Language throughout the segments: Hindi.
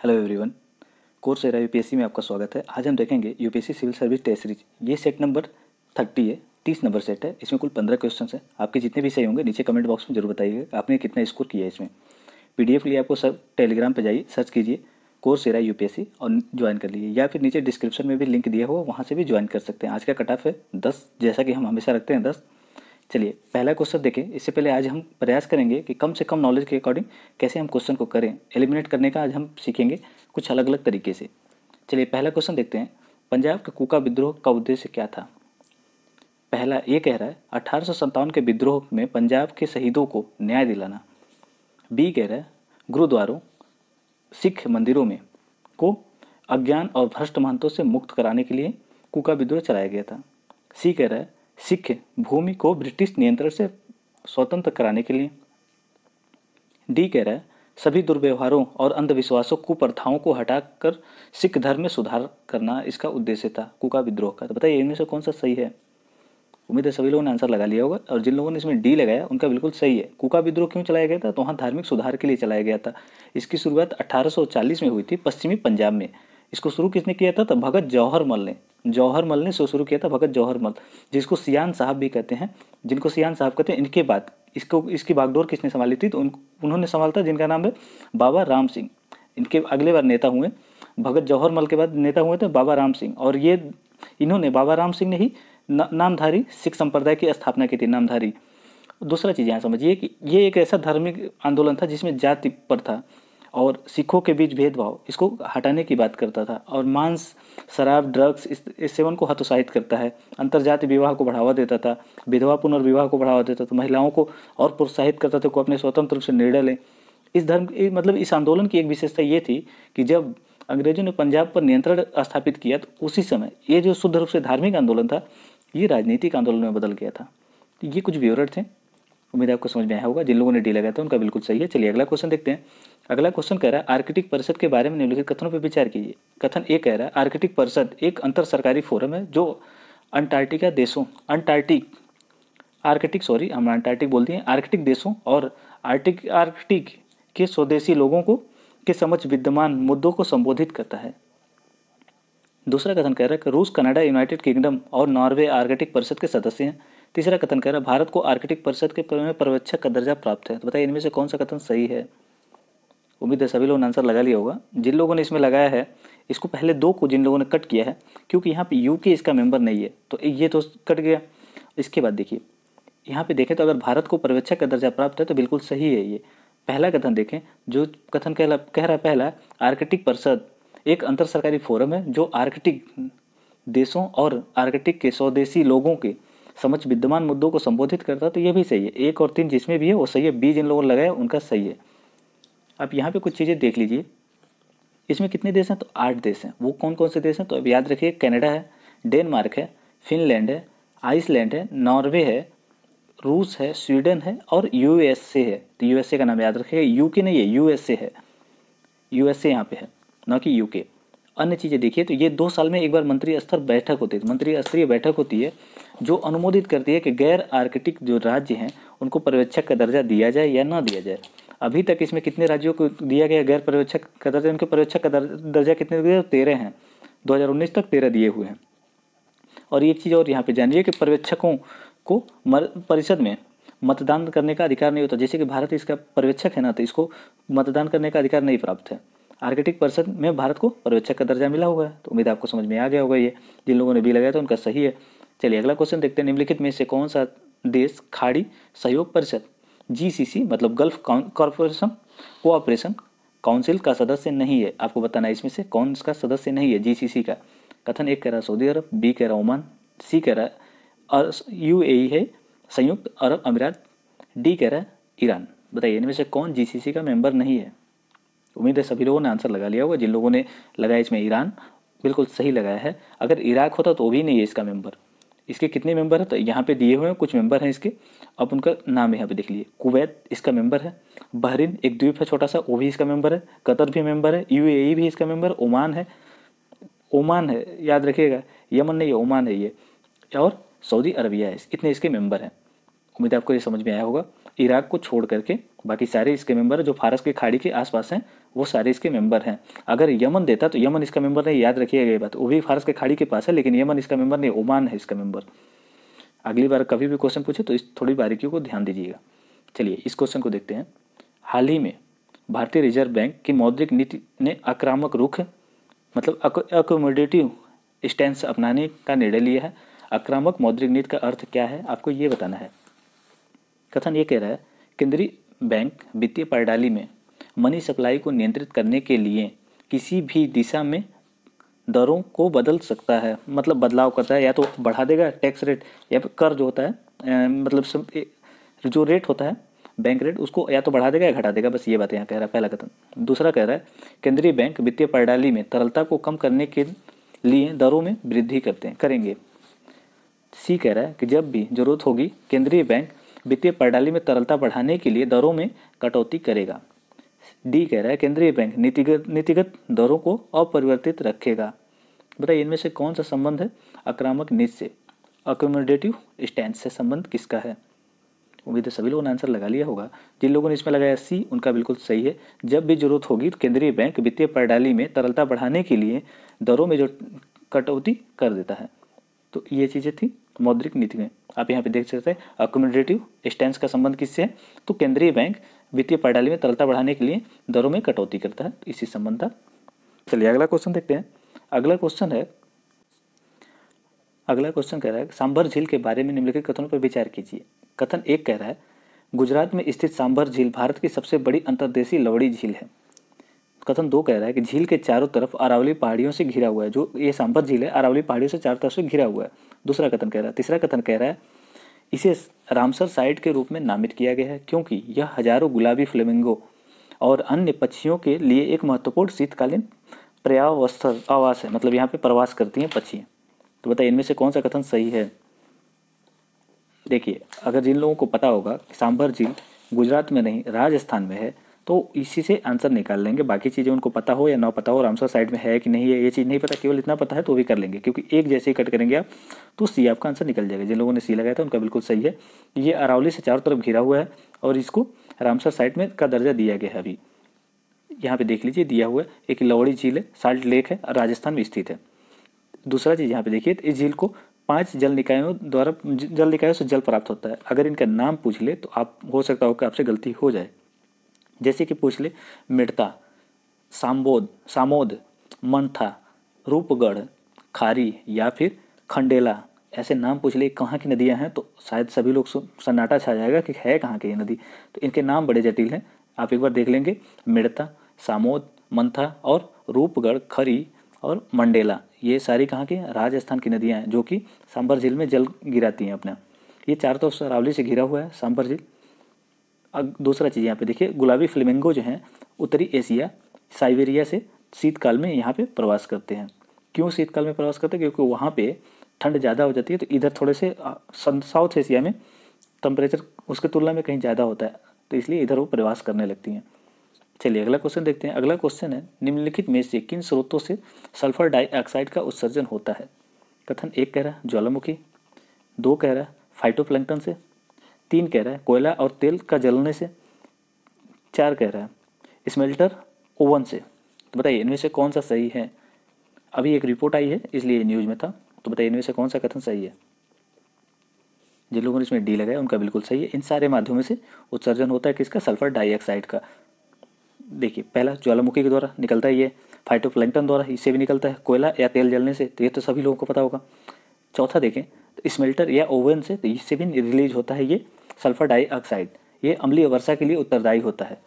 Hello everyone. कोर्सेरा यूपीएससी में आपका स्वागत है। आज हम देखेंगे UPSC civil service test series. ये सेट नंबर 30 है, 30 नंबर सेट है। इसमें कुल 15 क्वेश्चन है। आपके जितने भी सही होंगे नीचे कमेंट बॉक्स में जरूर बताइएगा आपने कितना स्कोर किया है। इसमें पीडीएफ के लिए आपको सब टेलीग्राम पर जाइए, सर्च कीजिए कोर्सेरा यूपीएससी और ज्वाइन कर लीजिए, या फिर नीचे डिस्क्रिप्शन में भी लिंक दिया हुआ, वहाँ से भी ज्वाइन कर सकते हैं। आज का कट ऑफ है 10, जैसा कि हम हमेशा रखते हैं 10। चलिए पहला क्वेश्चन देखें। इससे पहले आज हम प्रयास करेंगे कि कम से कम नॉलेज के अकॉर्डिंग कैसे हम क्वेश्चन को करें। एलिमिनेट करने का आज हम सीखेंगे कुछ अलग अलग तरीके से। चलिए पहला क्वेश्चन देखते हैं। पंजाब के कूका विद्रोह का उद्देश्य क्या था? पहला ये कह रहा है 1857 के विद्रोह में पंजाब के शहीदों को न्याय दिलाना। बी कह रहा है गुरुद्वारों, सिख मंदिरों में को अज्ञान और भ्रष्ट महंतों से मुक्त कराने के लिए कूका विद्रोह चलाया गया था। सी कह रहा है सिख भूमि को ब्रिटिश नियंत्रण से स्वतंत्र कराने के लिए। डी कह रहा है सभी दुर्व्यवहारों और अंधविश्वासों कुप्रथाओं को हटाकर सिख धर्म में सुधार करना इसका उद्देश्य था कूका विद्रोह का। तो बताइए इनमें से कौन सा सही है? उम्मीद है सभी लोगों ने आंसर लगा लिया होगा, और जिन लोगों ने इसमें डी लगाया उनका बिल्कुल सही है। कूका विद्रोह क्यों चलाया गया था? तो वहाँ धार्मिक सुधार के लिए चलाया गया था। इसकी शुरुआत 1840 में हुई थी पश्चिमी पंजाब में। इसको शुरू किसने किया था? तो भगत जौहर मल ने। जौहर मल ने शुरू किया था, भगत जौहर मल, जिसको सियान साहब भी कहते हैं, जिनको सियान साहब कहते हैं। इनके बाद इसकी बागडोर किसने संभाली थी? तो उन्होंने संभाला था, जिनका नाम है बाबा राम सिंह। इनके अगले बार नेता हुए, भगत जौहर मल के बाद नेता हुए थे बाबा राम सिंह, और इन्होंने बाबा राम सिंह ने ही नामधारी सिख संप्रदाय की स्थापना की थी। नामधारी। दूसरा चीज़ यहाँ समझिए कि ये एक ऐसा धार्मिक आंदोलन था जिसमें जाति पर था और सिखों के बीच भेदभाव, इसको हटाने की बात करता था, और मांस, शराब, ड्रग्स इस सेवन को हतोत्साहित करता है। अंतर्जातीय विवाह को बढ़ावा देता था, विधवा पुनर्विवाह को बढ़ावा देता था, महिलाओं को और प्रोत्साहित करता था को अपने स्वतंत्र रूप से निर्णय लें। इस धर्म मतलब इस आंदोलन की एक विशेषता ये थी कि जब अंग्रेजों ने पंजाब पर नियंत्रण स्थापित किया तो उसी समय ये जो शुद्ध रूप से धार्मिक आंदोलन था ये राजनीतिक आंदोलन में बदल गया था। तो ये कुछ विवरण थे, उम्मीद है आपको समझ में आया होगा। जिन लोगों ने डी लगाया था उनका बिल्कुल सही है। चलिए अगला क्वेश्चन देखते हैं। अगला क्वेश्चन कह रहा है आर्कटिक परिषद के बारे में निम्नलिखित कथनों पर विचार कीजिए। कथन ए कह रहा है आर्कटिक परिषद एक अंतर सरकारी फोरम है जो अंटार्कटिक देशों और आर्कटिक के स्वदेशी लोगों को के समक्ष विद्यमान मुद्दों को संबोधित करता है। दूसरा कथन कह रहा है कि रूस, कनाडा, यूनाइटेड किंगडम और नॉर्वे आर्कटिक परिषद के सदस्य हैं। तीसरा कथन कह रहा है भारत को आर्कटिक परिषद के पर्यवेक्षक का दर्जा प्राप्त है। तो बताइए इनमें से कौन सा कथन सही है? उम्मीद है सभी लोगों ने आंसर लगा लिया होगा। जिन लोगों ने इसमें लगाया है, इसको पहले दो को जिन लोगों ने कट किया है, क्योंकि यहाँ पे यूके इसका मेंबर नहीं है तो ये तो कट गया। इसके बाद देखिए यहाँ पे देखें तो अगर भारत को पर्यवेक्षक का दर्जा प्राप्त है तो बिल्कुल सही है। ये पहला कथन देखें, जो कथन कह रहा है पहला, आर्कटिक परिषद एक अंतर सरकारी फोरम है जो आर्कटिक देशों और आर्कटिक के स्वदेशी लोगों के समक्ष विद्यमान मुद्दों को संबोधित करता है, तो ये भी सही है। 1 और 3 जिसमें भी है वो सही है। बी जिन लोगों ने लगाया उनका सही है। अब यहाँ पे कुछ चीज़ें देख लीजिए। इसमें कितने देश हैं? तो 8 देश हैं। वो कौन कौन से देश हैं? तो अब याद रखिए, कनाडा है, डेनमार्क है, फिनलैंड है, आइसलैंड है, नॉर्वे है, रूस है, स्वीडन है और यूएसए है। तो यूएसए का नाम याद रखिएगा, यूके नहीं है, यूएसए है। यूएसए यहाँ पे है, ना कि यूके। अन्य चीज़ें देखिए तो ये 2 साल में एक बार मंत्री स्तर बैठक होती है, मंत्री स्तरीय बैठक होती है जो अनुमोदित करती है कि गैर आर्कटिक जो राज्य हैं उनको पर्यवेक्षक का दर्जा दिया जाए या ना दिया जाए। अभी तक इसमें कितने राज्यों को दिया गया गैर पर्यवेक्षक का दर्जा? उनके पर्यवेक्षक का दर्जा कितने दिए? 13 हैं। 2019 तक 13 दिए हुए हैं। और एक चीज़ और यहाँ पे जानिए कि पर्यवेक्षकों को परिषद में मतदान करने का अधिकार नहीं होता। जैसे कि भारत इसका पर्यवेक्षक है ना, तो इसको मतदान करने का अधिकार नहीं प्राप्त है। आर्कटिक परिषद में भारत को पर्यवेक्षक का दर्जा मिला हुआ है। तो उम्मीद आपको समझ में आ गया होगा। ये जिन लोगों ने भी लगाया था उनका सही है। चलिए अगला क्वेश्चन देखते हैं। निम्नलिखित में से कौन सा देश खाड़ी सहयोग परिषद GCC मतलब गल्फ कोऑपरेशन काउंसिल का सदस्य नहीं है? आपको बताना है इसमें से कौन इसका सदस्य नहीं है GCC का। कथन एक कह रहा है सऊदी अरब, बी कह रहा है ओमान, सी कह रहा है UAE है संयुक्त अरब अमीरात, डी कह रहा है ईरान। बताइए इनमें से कौन GCC का मेंबर नहीं है? उम्मीद है सभी लोगों ने आंसर लगा लिया होगा। जिन लोगों ने लगाया इसमें ईरान, बिल्कुल सही लगाया है। अगर इराक होता तो भी नहीं है इसका मेंबर। इसके कितने मेंबर है? तो यहाँ पे दिए हुए हैं कुछ मेंबर हैं इसके। अब उनका नाम यहाँ पे देख लीजिए। कुवैत इसका मेंबर है, बहरीन एक द्वीप है छोटा सा, वो भी इसका मेंबर है, कतर भी मेंबर है, UAE भी इसका मेंबर, ओमान है याद रखिएगा, यमन नहीं है, ओमान है ये, और सऊदी अरबिया है। इतने इसके मेंबर हैं। उम्मीद है आपको ये समझ में आया होगा। इराक को छोड़ करके बाकी सारे इसके मेंबर जो फारस के खाड़ी के आसपास हैं वो सारे इसके मेंबर हैं। अगर यमन देता तो यमन इसका मेंबर नहीं, याद रखिएगा ये बात, वो भी फारस के खाड़ी के पास है, लेकिन यमन इसका मेंबर नहीं, ओमान है इसका मेंबर। अगली बार कभी भी क्वेश्चन पूछे तो इस थोड़ी बारीकियों को ध्यान दीजिएगा। चलिए इस क्वेश्चन को देखते हैं। हाल ही में भारतीय रिजर्व बैंक की मौद्रिक नीति ने आक्रामक रुख मतलब अकोमोडेटिव स्टैंस अपनाने का निर्णय लिया है। आक्रामक मौद्रिक नीति का अर्थ क्या है आपको ये बताना है। कथन ये कह रहा है केंद्रीय बैंक वित्तीय प्रणाली में मनी सप्लाई को नियंत्रित करने के लिए किसी भी दिशा में दरों को बदल सकता है, मतलब बदलाव करता है, या तो बढ़ा देगा टैक्स रेट या फिर कर जो होता है मतलब जो रेट होता है बैंक रेट उसको या तो बढ़ा देगा या घटा देगा, बस ये बात यहाँ कह रहा है पहला कथन। दूसरा कह रहा है केंद्रीय बैंक वित्तीय प्रणाली में तरलता को कम करने के लिए दरों में वृद्धि करेंगे। सी कह रहा है कि जब भी जरूरत होगी केंद्रीय बैंक वित्तीय प्रणाली में तरलता बढ़ाने के लिए दरों में कटौती करेगा। डी कह रहा है केंद्रीय बैंक नीतिगत दरों को अपरिवर्तित रखेगा। बताइए इनमें से कौन सा संबंध है आक्रामक नीति से, अकोमोडेटिव स्टैंड से संबंध किसका है। उम्मीद है सभी लोगों ने आंसर लगा लिया होगा। जिन लोगों ने इसमें लगाया सी उनका बिल्कुल सही है। जब भी जरूरत होगी तो केंद्रीय बैंक वित्तीय प्रणाली में तरलता बढ़ाने के लिए दरों में जो कटौती कर देता है। तो ये चीज़ें थी मौद्रिक नीति में। आप यहाँ पे देख सकते हैं अकोमोडेटिव स्टैंस का संबंध किससे है, तो केंद्रीय बैंक वित्तीय प्रणाली में तरलता बढ़ाने के लिए दरों में कटौती करता है, तो इसी संबंध था। चलिए अगला क्वेश्चन देखते हैं। अगला क्वेश्चन कह रहा है सांभर झील के बारे में निम्नलिखित कथनों पर विचार कीजिए। कथन एक कह रहा है गुजरात में स्थित सांभर झील भारत की सबसे बड़ी अंतर्देशीय लवड़ी झील है। कथन दो कह रहा है कि झील के चारों तरफ अरावली पहाड़ियों से घिरा हुआ है। जो ये सांभर झील है अरावली पहाड़ियों से चारों तरफ से घिरा हुआ है। दूसरा कथन कह रहा है। तीसरा कथन कह रहा है इसे रामसर साइट के रूप में नामित किया गया है क्योंकि यह हजारों गुलाबी फ्लेमिंगो और अन्य पक्षियों के लिए एक महत्वपूर्ण शीतकालीन पर्यावस्था आवास है, मतलब यहाँ पे प्रवास करती हैं पक्षी। तो बताइए इनमें से कौन सा कथन सही है। देखिए अगर जिन लोगों को पता होगा कि सांभर झील गुजरात में नहीं राजस्थान में है तो इसी से आंसर निकाल लेंगे। बाकी चीज़ें उनको पता हो या ना पता हो, रामसर साइड में है कि नहीं है ये चीज़ नहीं पता, केवल इतना पता है तो भी कर लेंगे, क्योंकि एक जैसे ही कट करेंगे आप तो सी आपका आंसर निकल जाएगा। जिन लोगों ने सी लगाया था उनका बिल्कुल सही है। ये अरावली से चारों तरफ घिरा हुआ है और इसको रामसर साइट में का दर्जा दिया गया है। अभी यहाँ पे देख लीजिए दिया हुआ है एक लवड़ी झील है, साल्ट लेक है, राजस्थान में स्थित है। दूसरा चीज़ यहाँ पे देखिए इस झील को 5 जल निकायों से जल प्राप्त होता है। अगर इनका नाम पूछ ले तो आप हो सकता हो कि आपसे गलती हो जाए, जैसे कि पूछ ले मिड़ता, सामोद, मंथा, रूपगढ़, खारी या फिर खंडेला, ऐसे नाम पूछ ले कहाँ की नदियाँ हैं तो शायद सभी लोग सन्नाटा छा जाएगा कि है कहाँ की ये नदी। तो इनके नाम बड़े जटिल हैं, आप एक बार देख लेंगे। मिड़ता, सामोद, मंथा और रूपगढ़, खरी और मंडेला, ये सारी कहाँ की राजस्थान की नदियाँ हैं जो कि सांभर झील में जल गिराती हैं अपना। ये चारों तरफ से अरावली से घिरा हुआ है सांभर झील। अब दूसरा चीज़ यहाँ पे देखिए गुलाबी फ्लेमिंगो जो हैं उत्तरी एशिया साइबेरिया से शीतकाल में यहाँ पे प्रवास करते हैं। क्यों शीतकाल में प्रवास करते हैं, क्योंकि वहाँ पे ठंड ज़्यादा हो जाती है, तो इधर थोड़े से साउथ एशिया में टेम्परेचर उसके तुलना में कहीं ज़्यादा होता है, तो इसलिए इधर वो प्रवास करने लगती हैं। चलिए अगला क्वेश्चन देखते हैं। अगला क्वेश्चन है निम्नलिखित में से किन स्रोतों से सल्फर डाइऑक्साइड का उत्सर्जन होता है। कथन एक कह रहा है ज्वालामुखी, दो कह रहा है फाइटोप्लैंक्टन से, तीन कह रहा है कोयला और तेल का जलने से, चार कह रहा है स्मेल्टर ओवन से। तो बताइए इनमें से कौन सा सही है। अभी एक रिपोर्ट आई है इसलिए न्यूज़ में था, तो बताइए इनमें से कौन सा कथन सही है। जिन लोगों ने इसमें डी लगाया उनका बिल्कुल सही है। इन सारे माध्यमों से उत्सर्जन होता है किसका, सल्फर डाइऑक्साइड का। देखिए पहला ज्वालामुखी के द्वारा निकलता है, ये फाइटोप्लैंक्टन द्वारा इससे भी निकलता है, कोयला या तेल जलने से, तो ये तो सभी लोगों को पता होगा। चौथा देखें तो स्मेल्टर या ओवन से, तो इससे भी रिलीज होता है ये सल्फर डाइऑक्साइड, ये अम्लीय वर्षा के लिए उत्तरदायी होता है।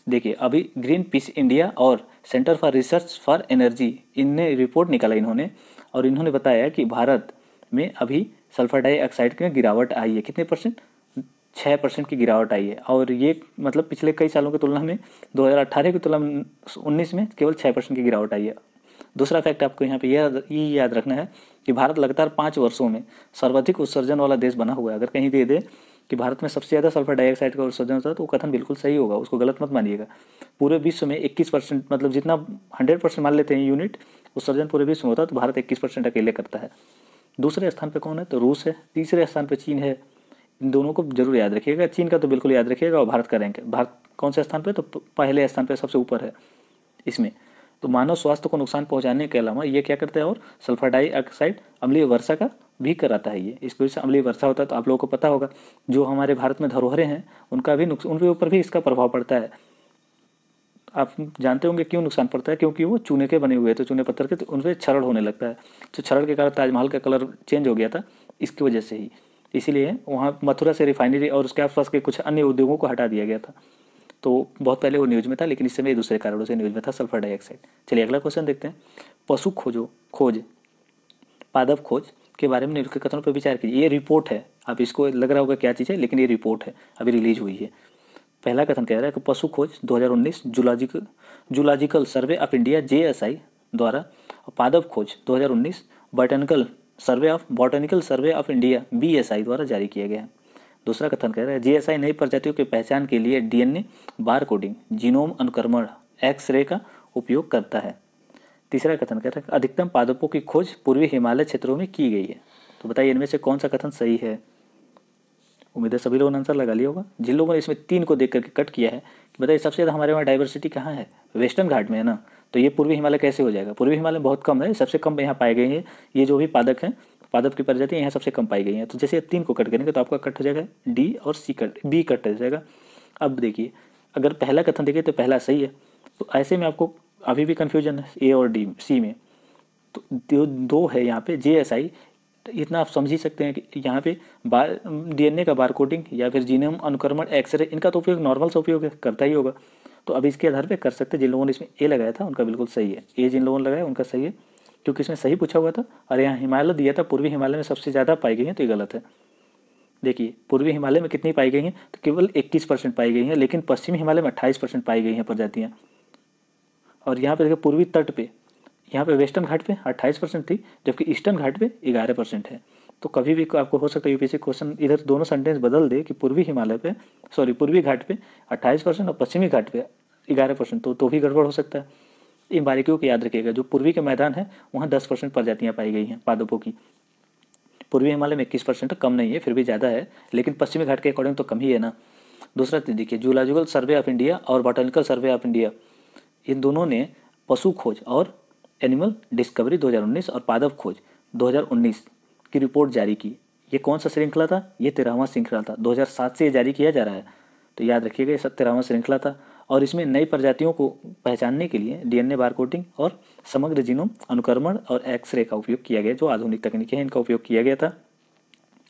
देखिए अभी ग्रीन पीस इंडिया और centre for research for energy इनने रिपोर्ट निकाला इन्होंने, और इन्होंने बताया कि भारत में अभी सल्फर डाइऑक्साइड में गिरावट आई है। कितने परसेंट, 6% की गिरावट आई है। और ये मतलब पिछले कई सालों की तुलना में 2018 की तुलना में 19 में केवल 6% की गिरावट आई है। दूसरा फैक्ट आपको यहाँ पे ये याद रखना है कि भारत लगातार 5 वर्षों में सर्वाधिक उत्सर्जन वाला देश बना हुआ है। अगर कहीं दे दे कि भारत में सबसे ज़्यादा सल्फर डाइऑक्साइड का उत्सर्जन होता है तो वो कथन बिल्कुल सही होगा, उसको गलत मत मानिएगा। पूरे विश्व में 21%, मतलब जितना 100% मान लेते हैं यूनिट उत्सर्जन पूरे विश्व में होता है, तो भारत 21% अकेले करता है। दूसरे स्थान पर कौन है, तो रूस है। तीसरे स्थान पर चीन है। इन दोनों को जरूर याद रखिएगा, चीन का तो बिल्कुल याद रखिएगा। और भारत का रैंक है, भारत कौन से स्थान पे, तो पहले स्थान पे सबसे ऊपर है। इसमें। तो मानव स्वास्थ्य को नुकसान पहुंचाने के अलावा ये क्या करता है, और सल्फर डाइऑक्साइड अम्लीय वर्षा का भी कराता है। ये इस वजह से अम्लीय वर्षा होता है। तो आप लोगों को पता होगा जो हमारे भारत में धरोहरें हैं उनका भी उनके ऊपर भी इसका प्रभाव पड़ता है। आप जानते होंगे क्यों नुकसान पड़ता है, क्योंकि वो चूने के बने हुए हैं, तो चूने पत्थर के, तो उन पर क्षरण होने लगता है। तो क्षरण के कारण ताजमहल का कलर चेंज हो गया था इसकी वजह से ही। इसीलिए वहाँ मथुरा से रिफाइनरी और उसके आसपास के कुछ अन्य उद्योगों को हटा दिया गया था। तो बहुत पहले वो न्यूज़ में था, लेकिन इस समय दूसरे कारणों से न्यूज़ में था, सल्फर डाइऑक्साइड। चलिए अगला क्वेश्चन देखते हैं। पशु खोज पादप खोज के बारे में निम्नलिखित कथनों पर विचार कीजिए। ये रिपोर्ट है, आप इसको लग रहा होगा क्या चीज़ है, लेकिन ये रिपोर्ट है, अभी रिलीज हुई है। पहला कथन कह रहा है कि पशु खोज 2019 zoological survey of India JSI द्वारा, और पादप खोज 2019 botanical survey of India BSI द्वारा जारी किया गया है। दूसरा कथन कह रहा है JSI नई प्रजातियों की पहचान के लिए DNA बार कोडिंग, जीनोम अनुक्रमण, एक्सरे का उपयोग करता है। तीसरा कथन कह रहा है अधिकतम पादपों की खोज पूर्वी हिमालय क्षेत्रों में की गई है। तो बताइए इनमें से कौन सा कथन सही है। उम्मीद है सभी लोगों ने आंसर लगा लिया होगा। जिन लोगों ने इसमें 3 को देख करके कट किया है कि बताइए सबसे ज़्यादा हमारे वहाँ डाइवर्सिटी कहाँ है, वेस्टर्न घाट में है ना, तो ये पूर्वी हिमालय कैसे हो जाएगा। पूर्वी हिमालय में बहुत कम है, सबसे कम यहाँ पाए गए हैं ये जो भी पादप हैं, पादप की प्रजातियाँ यहाँ सबसे कम पाई गई हैं। तो जैसे 3 को कट करेंगे तो आपका कट हो जाएगा D और B कट हो जाएगा। अब देखिए अगर पहला कथन देखिए तो पहला सही है, तो ऐसे में आपको अभी भी कन्फ्यूजन है A और C में। तो 2 है यहाँ पे JSI, इतना आप समझ ही सकते हैं कि यहाँ पे DNA का बार कोडिंग या फिर जीनोम अनुक्रमण, एक्सरे, इनका तो उपयोग नॉर्मल से उपयोग करता ही होगा। तो अब इसके आधार पे कर सकते हैं। जिन लोगों ने इसमें A लगाया था उनका बिल्कुल सही है, A जिन लोगों ने लगाया उनका सही है, क्योंकि इसमें सही पूछा हुआ था। और यहाँ हिमालय दिया था, पूर्वी हिमालय में सबसे ज़्यादा पाई गई हैं, तो ये गलत है। देखिए पूर्वी हिमालय में कितनी पाई गई हैं, तो केवल 21% पाई गई हैं, लेकिन पश्चिमी हिमालय में 28% पाई गई हैं प्रजातियाँ। और यहाँ पे देखिए पूर्वी तट पे, यहाँ पे वेस्टर्न घाट पे 28% थी, जबकि ईस्टर्न घाट पे 11% है। तो कभी भी आपको हो सकता है UPSC क्वेश्चन इधर दोनों सेंटेंस बदल दे कि पूर्वी घाट पे 28% और पश्चिमी घाट पे 11%, तो भी गड़बड़ हो सकता है। इन बारीकियों को याद रखिएगा। जो पूर्वी के मैदान है वहाँ 10% प्रजातियाँ पाई गई हैं पादपों की। पूर्वी हिमालय में 21%, कम नहीं है, फिर भी ज़्यादा है, लेकिन पश्चिमी घाट के अकॉर्डिंग तो कम ही है ना। दूसरा देखिए जूलॉजिकल सर्वे ऑफ इंडिया और बॉटनिकल सर्वे ऑफ इंडिया, इन दोनों ने पशु खोज और एनिमल डिस्कवरी 2019 और पादप खोज 2019 की रिपोर्ट जारी की। ये कौन सा श्रृंखला था, ये 13वां श्रृंखला था। 2007 से ये जारी किया जा रहा है, तो याद रखिएगा ये 13वां श्रृंखला था। और इसमें नई प्रजातियों को पहचानने के लिए DNA बारकोडिंग और समग्र जीनोम अनुक्रमण और एक्सरे का उपयोग किया गया, जो आधुनिक तकनीकें हैं इनका उपयोग किया गया था।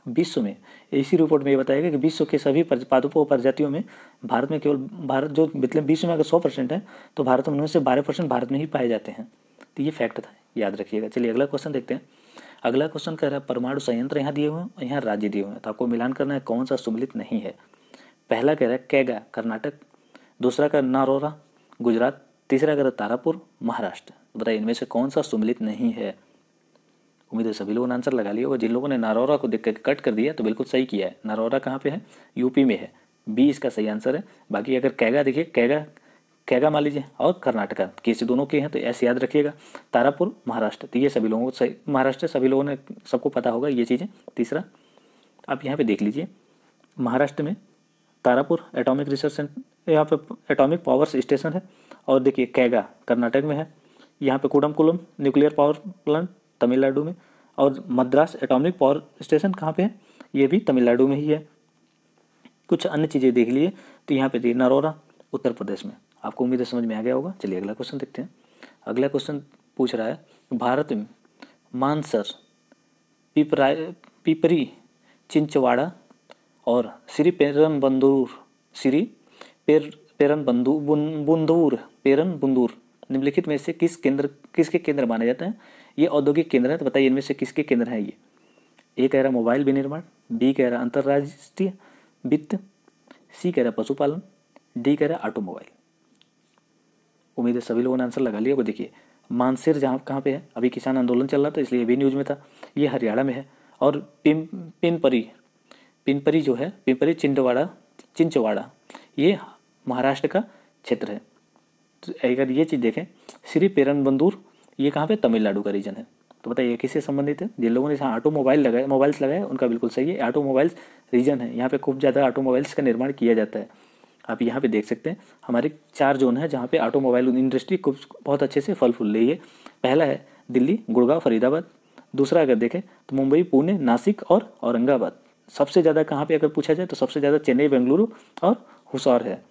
विश्व में इसी रिपोर्ट में ये बताया गया कि विश्व के सभी पादपों प्रजातियों में भारत में केवल जो मतलब विश्व में अगर 100% है तो भारत में उनमें से 12% भारत में ही पाए जाते हैं। तो ये फैक्ट था, याद रखिएगा। चलिए अगला क्वेश्चन देखते हैं। अगला क्वेश्चन कह रहा है परमाणु संयंत्र यहाँ दिए हुए हैं और यहाँ राज्य दिए हुए हैं, तो आपको मिलान करना है कौन सा सुमिलित नहीं है। पहला कह रहा है कैगा कर्नाटक, दूसरा कह नारोरा गुजरात, तीसरा कह रहा है तारापुर महाराष्ट्र। तो बताइए इनमें से कौन सा सुमिलित नहीं है। उम्मीद है सभी लोगों ने आंसर लगा लिया होगा। जिन लोगों ने नारौरा को देख कर कट कर दिया तो बिल्कुल सही किया है। नारौरा कहाँ पे है, यूपी में है, B इसका सही आंसर है। बाकी अगर कैगा देखिए, कैगा मान लीजिए और कर्नाटका, किसी दोनों के हैं, तो ऐसे याद रखिएगा। तारापुर महाराष्ट्र, तो ये सभी लोगों को सही, महाराष्ट्र सभी लोगों ने सबको पता होगा ये चीज़ें। तीसरा आप यहाँ पे देख लीजिए, महाराष्ट्र में तारापुर एटॉमिक रिसर्च सेंटर, यहाँ पे एटॉमिक पावर स्टेशन है। और देखिए कैगा कर्नाटक में है, यहाँ पे कुडमकुलम न्यूक्लियर पावर प्लांट तमिलनाडु में, और मद्रास एटॉमिक पावर स्टेशन कहाँ पे है, ये भी तमिलनाडु में ही है। कुछ अन्य चीज़ें देख लिए, तो यहाँ पे देखिए नरोरा उत्तर प्रदेश में। आपको उम्मीद है समझ में आ गया होगा। चलिए अगला क्वेश्चन देखते हैं। अगला क्वेश्चन पूछ रहा है भारत में मानसर, पिपरी चिंचवाड़ा और पेरनबुंदूर निम्नलिखित में से किसके केंद्र माने जाते हैं। ये औद्योगिक केंद्र है, तो बताइए इनमें से किसके केंद्र हैं ये। ए कह रहा मोबाइल विनिर्माण, B कह रहा अंतर्राष्ट्रीय वित्त, C कह रहा पशुपालन, D कह रहा ऑटोमोबाइल। उम्मीद है सभी लोगों ने आंसर लगा लिया। वो देखिए मानसेर जहाँ कहाँ पे है, अभी किसान आंदोलन चल रहा था इसलिए भी न्यूज़ में था, ये हरियाणा में है। और पिनपरी जो है, पिनपरी चिंचवाड़ा, ये महाराष्ट्र का क्षेत्र है। तो अगर ये चीज़ देखें, श्री पेरनबंदूर, ये कहाँ पे, तमिलनाडु का रीजन है। तो बताइए किससे संबंधित है। जिन लोगों ने यहाँ मोबाइल्स लगाए उनका बिल्कुल सही है, ऑटोमोबाइल्स रीजन है। यहाँ पे खूब ज़्यादा ऑटोमोबाइल्स का निर्माण किया जाता है। आप यहाँ पे देख सकते हैं हमारे 4 जोन है जहाँ पे ऑटोमोबाइल इंडस्ट्री को बहुत अच्छे से फल फूल रही है। पहला है दिल्ली, गुड़गांव, फरीदाबाद। दूसरा अगर देखें तो मुंबई, पुणे, नासिक और औरंगाबाद। सबसे ज़्यादा कहाँ पे अगर पूछा जाए तो सबसे ज़्यादा चेन्नई, बेंगलुरु और हुसौर है,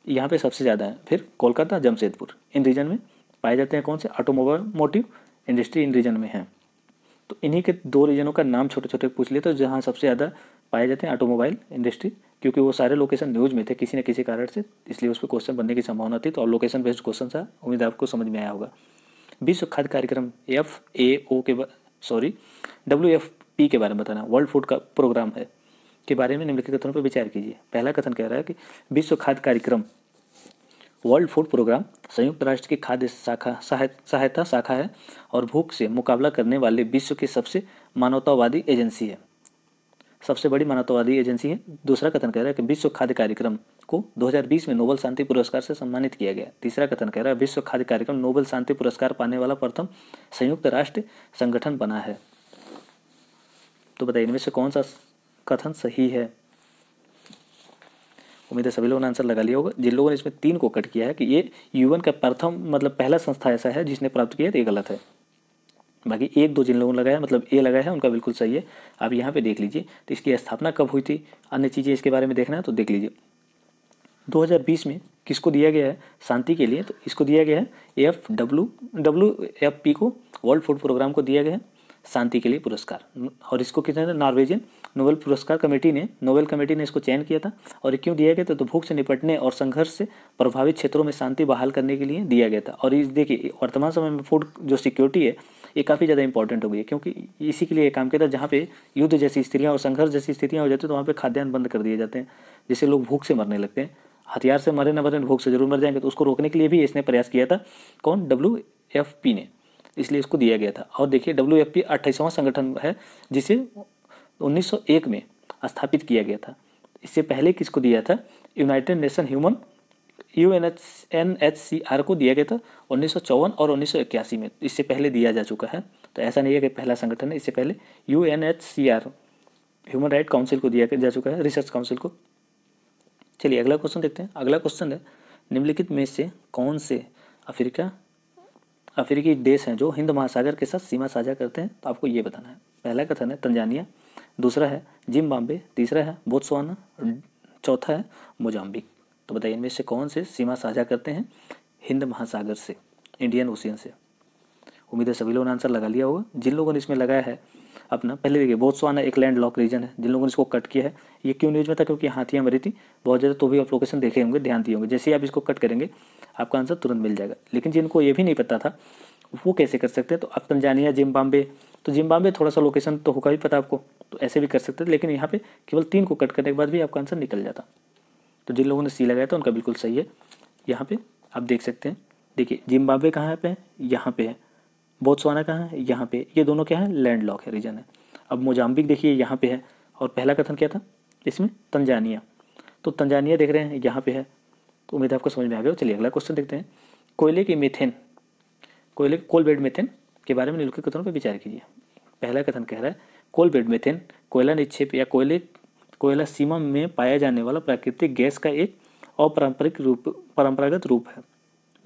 यहाँ पे सबसे ज़्यादा है। फिर कोलकाता, जमशेदपुर। इन रीजन में पाए जाते हैं कौन से? ऑटोमोटिव इंडस्ट्री इन रीजन में है। तो इन्हीं के 2 रीजनों का नाम छोटे छोटे पूछ लिए तो जहाँ सबसे ज़्यादा पाए जाते हैं ऑटोमोबाइल इंडस्ट्री, क्योंकि वो सारे लोकेशन न्यूज़ में थे किसी न किसी कारण से, इसलिए उस पर क्वेश्चन बनने की संभावना थी। तो और लोकेशन बेस्ड क्वेश्चन था, उम्मीद आपको समझ में आया होगा। विश्व खाद्य कार्यक्रम FAO के WFP के बारे में बताना, वर्ल्ड फूड का प्रोग्राम है, के बारे में निम्नलिखित कथनों पर विचार कीजिए। पहला कथन कह रहा है कि विश्व खाद्य कार्यक्रम वर्ल्ड फूड प्रोग्राम संयुक्त राष्ट्र की खाद्य सहायता शाखा है और भूख से मुकाबला करने वाले विश्व की सबसे मानवतावादी एजेंसी है, सबसे बड़ी मानवतावादी एजेंसी है। दूसरा कथन कह रहा है कि विश्व खाद्य कार्यक्रम को 2020 में नोबेल शांति पुरस्कार से सम्मानित किया गया। तीसरा कथन कह रहा है विश्व खाद्य कार्यक्रम नोबेल शांति पुरस्कार पाने वाला प्रथम संयुक्त राष्ट्र संगठन बना है। तो बताइए इनमें से कौन सा कथन सही है? उम्मीद है सभी लोगों ने आंसर लगा लिया होगा। जिन लोगों ने इसमें 3 को कट किया है कि ये UN का प्रथम मतलब पहला संस्था ऐसा है जिसने प्राप्त किया, तो ये गलत है। बाकी 1-2 जिन लोगों ने लगाया मतलब ए लगाया है उनका बिल्कुल सही है। आप यहाँ पे देख लीजिए तो इसकी स्थापना कब हुई थी, अन्य चीज़ें इसके बारे में देखना है तो देख लीजिए। 2020 में किसको दिया गया है शांति के लिए? तो इसको दिया गया है WFP को, वर्ल्ड फूड प्रोग्राम को दिया गया है शांति के लिए पुरस्कार। और इसको कितने नॉर्वेजियन नोबेल पुरस्कार कमेटी ने, नोबेल कमेटी ने इसको चयन किया था। और ये क्यों दिया गया था? तो भूख से निपटने और संघर्ष से प्रभावित क्षेत्रों में शांति बहाल करने के लिए दिया गया था। और इस देखिए वर्तमान समय में फूड जो सिक्योरिटी है ये काफ़ी ज़्यादा इंपॉर्टेंट हो गई है, क्योंकि इसी के लिए काम किया था। जहाँ पे युद्ध जैसी स्थितियाँ और संघर्ष जैसी स्थितियाँ हो जाती है तो वहाँ पे खाद्यान्न बंद कर दिए जाते हैं, जिससे लोग भूख से मरने लगते हैं। हथियार से मरे न मरे, भूख से जरूर मर जाएंगे। तो उसको रोकने के लिए भी इसने प्रयास किया था। कौन? WFP ने, इसलिए इसको दिया गया था। और देखिए WFP 28वां संगठन है जिसे 1901 में स्थापित किया गया था। इससे पहले किसको दिया था? यूनाइटेड नेशन UNHCR को दिया गया था 1954 और 1981 में। इससे पहले दिया जा चुका है, तो ऐसा नहीं है कि पहला संगठन है। इससे पहले UNHCR ह्यूमन राइट काउंसिल को दिया जा चुका है, रिसर्च काउंसिल को। चलिए अगला क्वेश्चन देखते हैं। अगला क्वेश्चन है निम्नलिखित में से कौन से अफ्रीकी देश हैं जो हिंद महासागर के साथ सीमा साझा करते हैं? तो आपको ये बताना है। पहला कथन है तंजानिया, दूसरा है जिम्बाब्वे, तीसरा है बोत्सवाना, चौथा है मोजाम्बिक। तो बताइए इनमें से कौन से सीमा साझा करते हैं हिंद महासागर से, इंडियन ओशियन से? उम्मीद है सभी लोगों ने आंसर लगा लिया होगा। जिन लोगों ने इसमें लगाया है अपना, पहले देखिए बोत्सवाना एक लैंड लॉक रीजन है। जिन लोगों ने इसको कट किया है, ये क्यों न्यूज़ में था? क्योंकि हाथियाँ मरी थी बहुत ज़्यादा, तो भी आप लोकेशन देखे होंगे, ध्यान दिए होंगे। जैसे ही आप इसको कट करेंगे आपका आंसर तुरंत मिल जाएगा। लेकिन जिनको ये भी नहीं पता था वो कैसे कर सकते हैं? तो अब तंजानिया, जिम्बाब्वे, तो जिम्बाब्वे थोड़ा सा लोकेशन तो होगा ही पता आपको, तो ऐसे भी कर सकते थे। लेकिन यहाँ पे केवल 3 को कट करने के बाद भी आपका आंसर निकल जाता। तो जिन लोगों ने सी लगाया था उनका बिल्कुल सही है। यहाँ पे आप देख सकते हैं, देखिए जिम्बाब्वे कहाँ पे है? यहाँ पे है। बोत्सवाना कहाँ है? यहाँ पे। ये दोनों क्या है? लैंड लॉक है, रीजन है। अब मोजाम्बिक देखिए यहाँ पे है। और पहला कथन क्या था इसमें? तंजानिया। तो तंजानिया देख रहे हैं यहाँ पे है। तो उम्मीद आपको समझ में आ गया। चलिए अगला क्वेश्चन देखते हैं। कोयले कोल बेड मीथेन के बारे में निम्नलिखित कथनों पर विचार कीजिए। पहला कथन कह रहा है कोल बेड मीथेन कोयला निक्षेप या कोयला सीमा में पाया जाने वाला प्राकृतिक गैस का एक परंपरागत रूप है।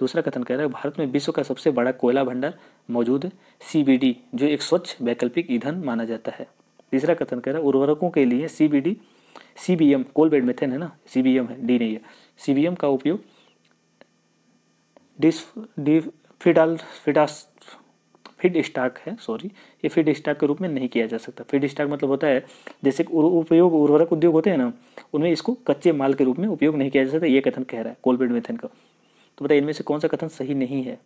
दूसरा कथन कह रहा है भारत में विश्व का सबसे बड़ा कोयला भंडार मौजूद है, CBD, जो एक स्वच्छ वैकल्पिक ईंधन माना जाता है। तीसरा कथन कह रहा है उर्वरकों के लिए CBM कोल बेड मीथेन है ना, CBM है, डी नहीं है। CBM का उपयोग फीड स्टॉक है, ये फीड स्टॉक के रूप में नहीं किया जा सकता। फीड स्टॉक मतलब होता है जैसे उपयोग उर्वरक उद्योग होते हैं ना, उनमें इसको कच्चे माल के रूप में उपयोग नहीं किया जा सकता। ये कथन कह रहा है कोल बेड मीथेन का। तो बताइए इनमें से कौन सा कथन सही नहीं है?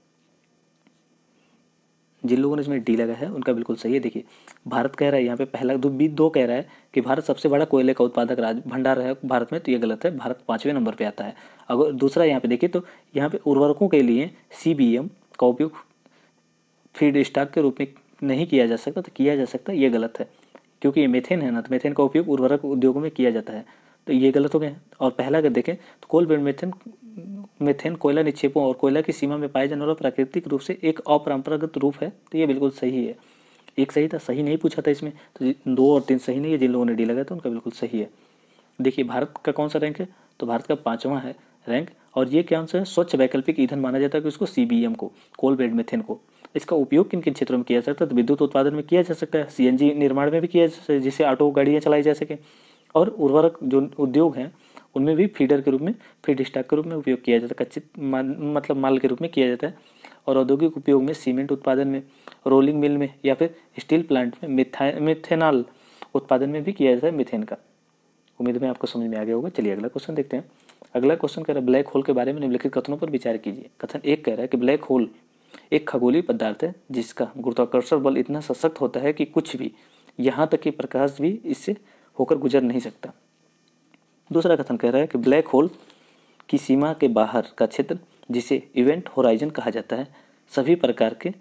जिन लोगों ने इसमें डी लगा है उनका बिल्कुल सही है। देखिए भारत कह रहा है यहाँ पे पहला 2 कह रहा है कि भारत सबसे बड़ा कोयले का उत्पादक राज्य भंडार है भारत में, तो ये गलत है। भारत 5वें नंबर पे आता है। अगर दूसरा यहाँ पे देखिए तो यहाँ पे उर्वरकों के लिए CBM का उपयोग फीड स्टॉक के रूप में नहीं किया जा सकता, तो किया जा सकता है, ये गलत है। क्योंकि ये मेथेन है ना, तो मेथेन का उपयोग उर्वरक उद्योगों में किया जाता है, तो ये गलत हो गया। और पहला अगर देखें तो कोल बेड मीथेन कोयला निक्षेपों और कोयला की सीमा में पाए जाने वाला प्राकृतिक रूप से एक अपरंपरागत रूप है, तो ये बिल्कुल सही है। एक सही था, सही नहीं पूछा था इसमें, तो 2 और 3 सही नहीं है। जिन लोगों ने डी लगाया था उनका बिल्कुल सही है। देखिए भारत का कौन सा रैंक है? तो भारत का 5वां है रैंक। और ये क्या आंसर है, स्वच्छ वैकल्पिक ईंधन माना जाता है कि उसको CBM को, कोल बेड मीथेन को। इसका उपयोग किन किन क्षेत्रों में किया जा सकता है, तो विद्युत उत्पादन में किया जा सकता है, CNG निर्माण में भी किया जा सकता है जिससे ऑटो गाड़ियाँ चलाई जा सके, और उर्वरक जो उद्योग हैं उनमें भी फीडर के रूप में, फीड स्टॉक के रूप में उपयोग किया जाता है, कच्चे मतलब माल के रूप में किया जाता है। और औद्योगिक उपयोग में सीमेंट उत्पादन में, रोलिंग मिल में, या फिर स्टील प्लांट में मिथेनॉल उत्पादन में भी किया जाता है मीथेन का। उम्मीद है आपको समझ में आ गया होगा। चलिए अगला क्वेश्चन देखते हैं। अगला क्वेश्चन कह रहा है ब्लैक होल के बारे में निम्नलिखित कथनों पर विचार कीजिए। कथन 1 कह रहा है कि ब्लैक होल एक खगोलीय पदार्थ है जिसका गुरुत्वाकर्षण बल इतना सशक्त होता है कि कुछ भी, यहाँ तक कि प्रकाश भी इससे होकर गुजर नहीं सकता। दूसरा कथन कह रहा है कि ब्लैक होल की सीमा के बाहर का क्षेत्र, जिसे इवेंट होराइजन कहा जाता है, सभी प्रकार के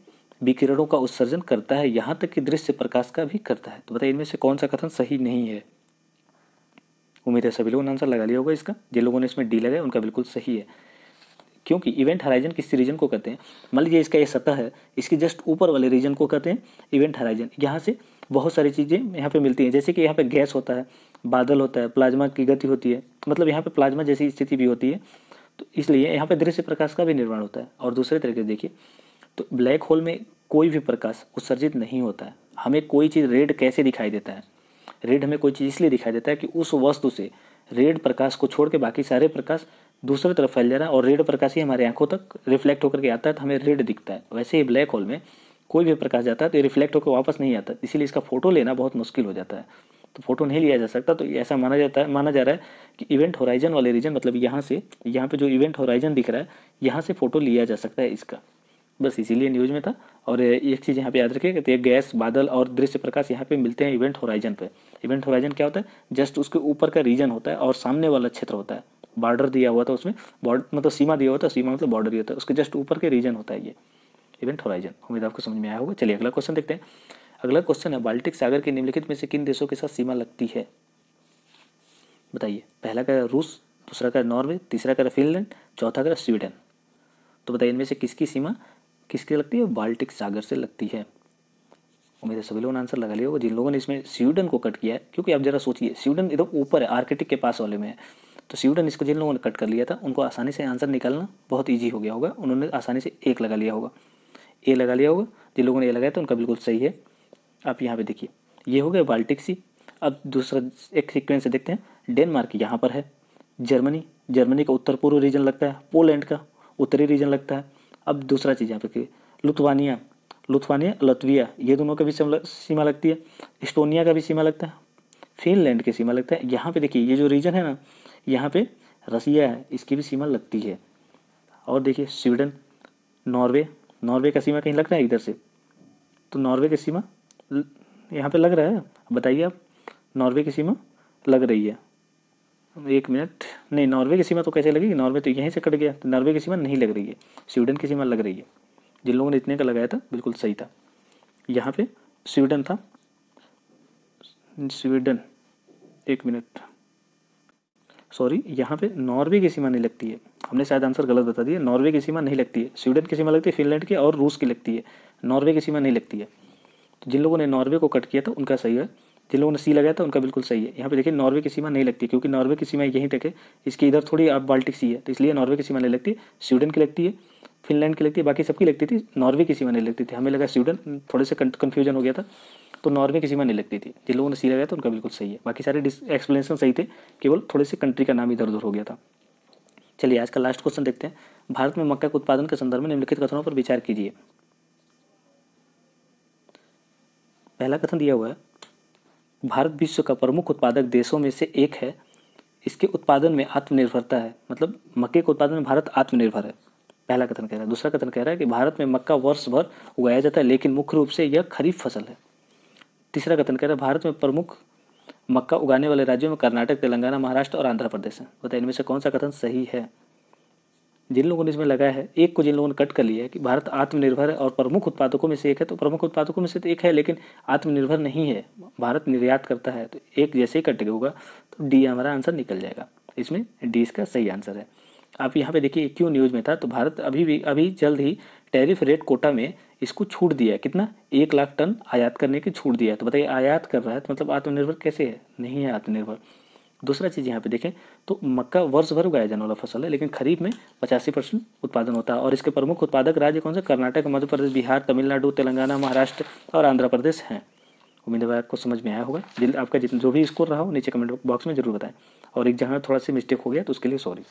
विकिरणों का उत्सर्जन करता है, यहाँ तक कि दृश्य प्रकाश का भी करता है। तो बताइए इनमें से कौन सा कथन सही नहीं है। उम्मीद है सभी लोगों ने आंसर लगा लिया होगा इसका। जिन लोगों ने इसमें डी लगाया उनका बिल्कुल सही है, क्योंकि इवेंट हराइजन किस रीजन को कहते हैं, मान लीजिए इसका ये सतह है, इसके जस्ट ऊपर वाले रीजन को कहते हैं इवेंट हराइजन। यहाँ से बहुत सारी चीज़ें यहाँ पे मिलती हैं, जैसे कि यहाँ पे गैस होता है, बादल होता है, प्लाज्मा की गति होती है, मतलब यहाँ पे प्लाज्मा जैसी स्थिति भी होती है, तो इसलिए यहाँ पे दृश्य प्रकाश का भी निर्माण होता है। और दूसरे तरीके से देखिए तो ब्लैक होल में कोई भी प्रकाश उत्सर्जित नहीं होता है। हमें कोई चीज़ रेड कैसे दिखाई देता है, रेड हमें कोई चीज़ इसलिए दिखाई देता है कि उस वस्तु से रेड प्रकाश को छोड़ के बाकी सारे प्रकाश दूसरी तरफ फैल जा रहा है, और रेड प्रकाश ही हमारे आंखों तक रिफ्लेक्ट होकर के आता है, तो हमें रेड दिखता है। वैसे ही ब्लैक होल में कोई भी प्रकाश जाता है तो ये रिफ्लेक्ट होकर वापस नहीं आता, इसीलिए इसका फोटो लेना बहुत मुश्किल हो जाता है, तो फोटो नहीं लिया जा सकता। तो ऐसा माना जा रहा है कि इवेंट होराइजन वाले रीजन, मतलब यहाँ से, यहाँ पे जो इवेंट होराइजन दिख रहा है, यहाँ से फोटो लिया जा सकता है इसका, बस इसीलिए न्यूज़ में था। और एक चीज़ यहाँ पे याद रखिएगा, तो ये गैस, बादल और दृश्य प्रकाश यहाँ पे मिलते हैं इवेंट होराइजन पे। इवेंट होराइजन क्या होता है, जस्ट उसके ऊपर का रीजन होता है और सामने वाला क्षेत्र होता है, बॉर्डर दिया हुआ था उसमें, बॉर्डर मतलब सीमा दिया हुआ था, सीमा मतलब बॉर्डर दिया होता है, उसके जस्ट ऊपर के रीजन होता है ये इवेंट होराइजन। उम्मीद आपको समझ में आया होगा। चलिए अगला क्वेश्चन देखते हैं। अगला क्वेश्चन है बाल्टिक सागर के निम्नलिखित में से किन देशों के साथ सीमा लगती है, बताइए। पहला का रूस, दूसरा का नॉर्वे, तीसरा का फिनलैंड, चौथा का स्वीडन। तो बताइए इनमें से किसकी सीमा किसके लगती है, बाल्टिक सागर से लगती है। उम्मीद है सभी लोगों ने आंसर लगा लिया होगा। जिन लोगों ने इसमें स्वीडन को कट किया है, क्योंकि आप जरा सोचिए स्वीडन इधर ऊपर है, आर्कटिक के पास वाले में है, तो स्वीडन इसको जिन लोगों ने कट कर लिया था उनको आसानी से आंसर निकालना बहुत ईजी हो गया होगा, उन्होंने आसानी से एक लगा लिया होगा, ए लगा लिया होगा। जिन लोगों ने ए लगाया था उनका बिल्कुल सही है। आप यहाँ पे देखिए ये हो गया बाल्टिक सी। अब दूसरा एक सीक्वेंस से देखते हैं। डेनमार्क यहाँ पर है, जर्मनी का उत्तर पूर्व रीजन लगता है, पोलैंड का उत्तरी रीजन लगता है। अब दूसरा चीज़ यहाँ पे लुत्वानिया, लत्विया, ये दोनों का भी सीमा लगती है। इस्टोनिया का भी सीमा लगता है, फिनलैंड की सीमा लगता है। यहाँ पे देखिए ये जो रीजन है ना, यहाँ पे रसिया है, इसकी भी सीमा लगती है। और देखिए स्वीडन, नॉर्वे का सीमा कहीं लग रहा है इधर से, तो नॉर्वे की सीमा यहाँ पे लग रहा है, बताइए आप। नॉर्वे की सीमा लग रही है, एक मिनट, नहीं नॉर्वे की सीमा तो कैसे लगेगी, नॉर्वे तो यहीं से कट गया, तो नॉर्वे की सीमा नहीं लग रही है, स्वीडन की सीमा लग रही है। जिन लोगों ने इतने का लगाया था बिल्कुल सही था। यहाँ पे स्वीडन था, स्वीडन, एक मिनट, सॉरी, यहाँ पे नॉर्वे की सीमा नहीं लगती है, हमने शायद आंसर गलत बता दिया। नॉर्वे की सीमा नहीं लगती है, स्वीडन की सीमा लगती है, फिनलैंड की और रूस की लगती है, नॉर्वे की सीमा नहीं लगती है। तो जिन लोगों ने नॉर्वे को कट किया था उनका सही है, जिन लोगों ने सी लगाया था उनका बिल्कुल सही है। यहाँ पे देखिए नॉर्वे की सीमा नहीं लगती, क्योंकि नॉर्वे की सीमा यहीं तक है, इसके इधर थोड़ी आप बाल्टिक सी है, तो इसलिए नॉर्वे की सीमा नहीं लगती। स्वीडन की लगती है, फिनलैंड की लगती है, बाकी सबकी लगती थी, नॉर्वे की सीमा नहीं लगती थी। हमें लगा स्वीडन, थोड़े से कन्फ्यूजन हो गया था, तो नॉर्वे की सीमा नहीं लगती थी। जिन लोगों ने सी लगाया था उनका बिल्कुल सही है, बाकी सारे एक्सप्लेनेशन सही थे, केवल थोड़े से कंट्री का नाम इधर उधर हो गया था। चलिए आज का लास्ट क्वेश्चन देखते हैं। भारत में मक्का के उत्पादन के संदर्भ में निम्नलिखित कथनों पर विचार कीजिए। पहला कथन दिया हुआ है, भारत विश्व का प्रमुख उत्पादक देशों में से एक है, इसके उत्पादन में आत्मनिर्भरता है, मतलब मक्के के उत्पादन में भारत आत्मनिर्भर है। पहला कथन कह रहा है। दूसरा कथन कह रहा है कि भारत में मक्का वर्ष भर उगाया जाता है, लेकिन मुख्य रूप से यह खरीफ फसल है। तीसरा कथन कह रहा है भारत में प्रमुख मक्का उगाने वाले राज्यों में कर्नाटक, तेलंगाना, महाराष्ट्र और आंध्र प्रदेश है। बताइए इनमें से कौन सा कथन सही है। जिन लोगों ने इसमें लगाया है, एक को जिन लोगों ने कट कर लिया है कि भारत आत्मनिर्भर है और प्रमुख उत्पादकों में से एक है, तो प्रमुख उत्पादकों में से तो एक है लेकिन आत्मनिर्भर नहीं है, भारत निर्यात करता है, तो एक जैसे ही कट होगा तो डी हमारा आंसर निकल जाएगा। इसमें डी इसका सही आंसर है। आप यहाँ पे देखिए क्यों न्यूज़ में था, तो भारत अभी जल्द ही टैरिफ रेट कोटा में इसको छूट दिया है, कितना, 1 लाख टन आयात करने की छूट दिया है। तो बताइए आयात कर रहा है तो मतलब आत्मनिर्भर कैसे है, नहीं है आत्मनिर्भर। दूसरा चीज़ यहाँ पे देखें तो मक्का वर्ष भर उगाया जाने वाला फसल है, लेकिन खरीफ में 85% उत्पादन होता है। और इसके प्रमुख उत्पादक राज्य कौन से? कर्नाटक, मध्य प्रदेश, बिहार, तमिलनाडु, तेलंगाना, महाराष्ट्र और आंध्र प्रदेश हैं। उम्मीद है आपको समझ में आया होगा। आपका जितना जो भी स्कोर रहा हो नीचे कमेंट बॉक्स में जरूर बताएं। और एक जहाँ थोड़ा सा मिस्टेक हो गया तो उसके लिए सॉरी।